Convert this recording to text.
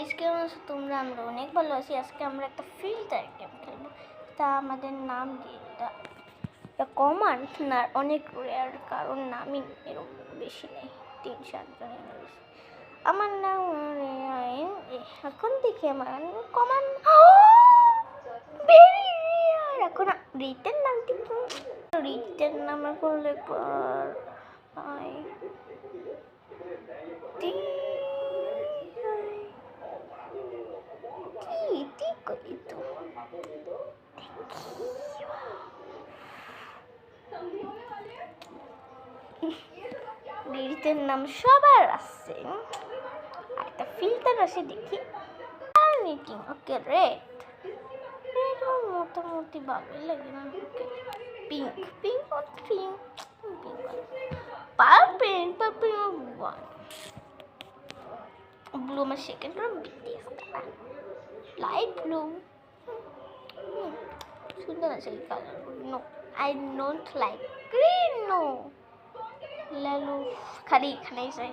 Guys, কেমন আছো তোমরা? আমরা অনেক ভালো আছি। আজকে আমরা একটা ফিল্টার গেম খেলবো। তা আমাদের নাম দিয়ে এটা কমান না অনেক রেয়ার, কারণ নামই এরকম বেশি নেই, 3-4 জনের রয়েছে। আমার নাম এখন দেখি আমার কমান ভেরি রেয়ার। এখন রিটেন নামটি কি? রিটেন নামে করলে পর রিটের নাম সবার আছে, একটা ফিল্টার আছে দেখি। ওকে, রেড রেড মোটামুটি ভালোই লাগে না। Okay, pink pink pink purple purple one blue. আমার second room BTS light blue, সুন্দর আছে এই colour. No, I don't like green. No লালু খালি এখানেই যাই।